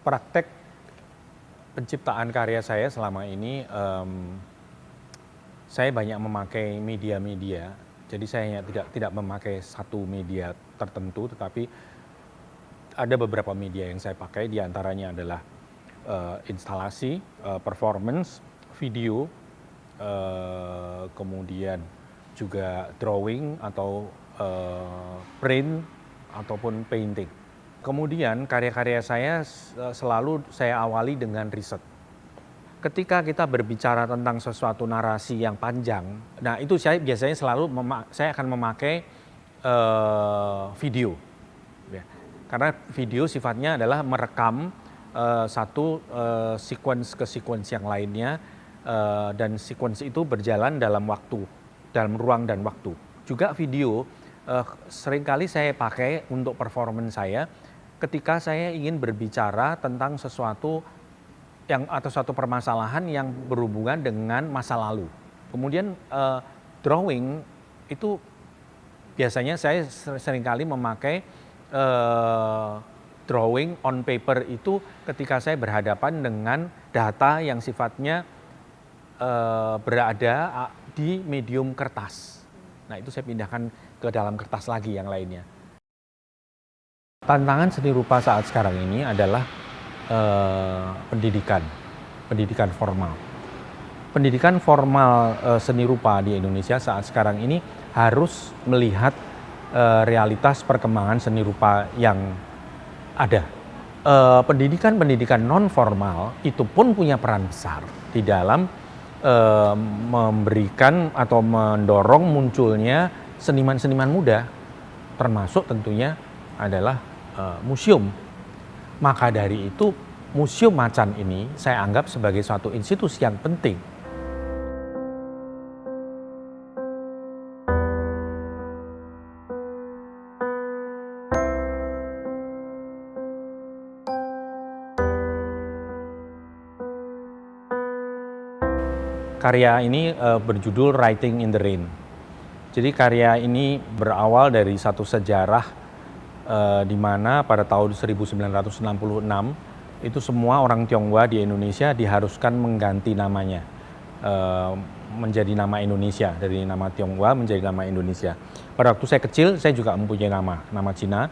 praktek penciptaan karya saya selama ini, saya banyak memakai media-media. Jadi saya tidak memakai satu media tertentu, tetapi ada beberapa media yang saya pakai. Di antaranya adalah instalasi, performance, video, kemudian juga drawing atau print ataupun painting. Kemudian karya-karya saya selalu saya awali dengan riset. Ketika kita berbicara tentang sesuatu narasi yang panjang, nah itu saya biasanya selalu saya akan memakai video, ya. Karena video sifatnya adalah merekam satu sequence ke sequence yang lainnya, dan sequence itu berjalan dalam waktu, dalam ruang dan waktu. Juga video seringkali saya pakai untuk performance saya ketika saya ingin berbicara tentang sesuatu atau suatu permasalahan yang berhubungan dengan masa lalu. Kemudian drawing itu biasanya saya seringkali memakai drawing on paper itu ketika saya berhadapan dengan data yang sifatnya berada di medium kertas. Nah itu saya pindahkan ke dalam kertas lagi yang lainnya. Tantangan seni rupa saat sekarang ini adalah pendidikan formal. Pendidikan formal seni rupa di Indonesia saat sekarang ini harus melihat realitas perkembangan seni rupa yang ada. Pendidikan non formal itu pun punya peran besar di dalam memberikan atau mendorong munculnya seniman-seniman muda, termasuk tentunya adalah museum. Maka dari itu Museum Macan ini saya anggap sebagai suatu institusi yang penting. Karya ini berjudul Writing in the Rain. Jadi karya ini berawal dari satu sejarah di mana pada tahun 1966 itu semua orang Tionghoa di Indonesia diharuskan mengganti namanya menjadi nama Indonesia, dari nama Tionghoa menjadi nama Indonesia. Pada waktu saya kecil saya juga mempunyai nama Cina,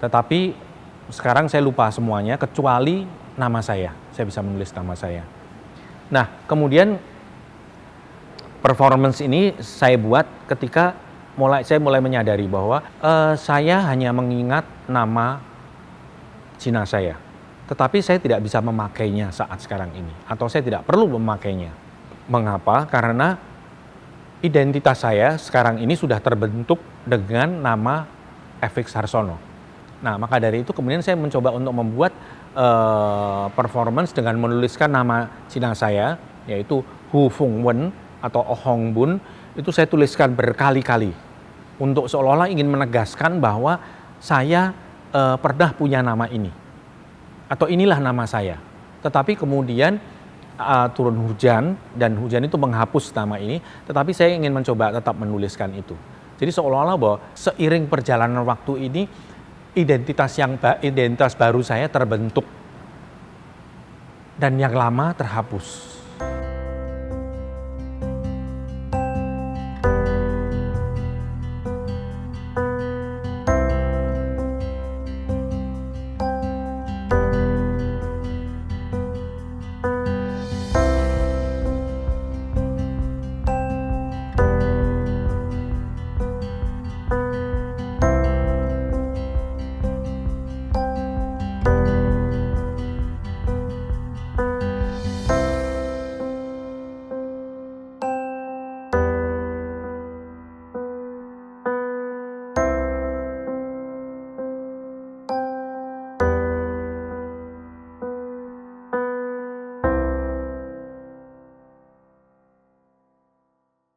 tetapi sekarang saya lupa semuanya kecuali nama saya bisa menulis nama saya. Nah kemudian performance ini saya buat ketika saya mulai menyadari bahwa saya hanya mengingat nama Cina saya, tetapi saya tidak bisa memakainya saat sekarang ini, atau saya tidak perlu memakainya. Mengapa? Karena identitas saya sekarang ini sudah terbentuk dengan nama F.X. Harsono. Nah, maka dari itu kemudian saya mencoba untuk membuat performance dengan menuliskan nama Cina saya, yaitu Hu Feng Wen atau Oh Hong Bun. Itu saya tuliskan berkali-kali untuk seolah-olah ingin menegaskan bahwa saya pernah punya nama ini atau inilah nama saya. Tetapi kemudian turun hujan dan hujan itu menghapus nama ini, tetapi saya ingin mencoba tetap menuliskan itu. Jadi seolah-olah bahwa seiring perjalanan waktu ini identitas baru saya terbentuk dan yang lama terhapus.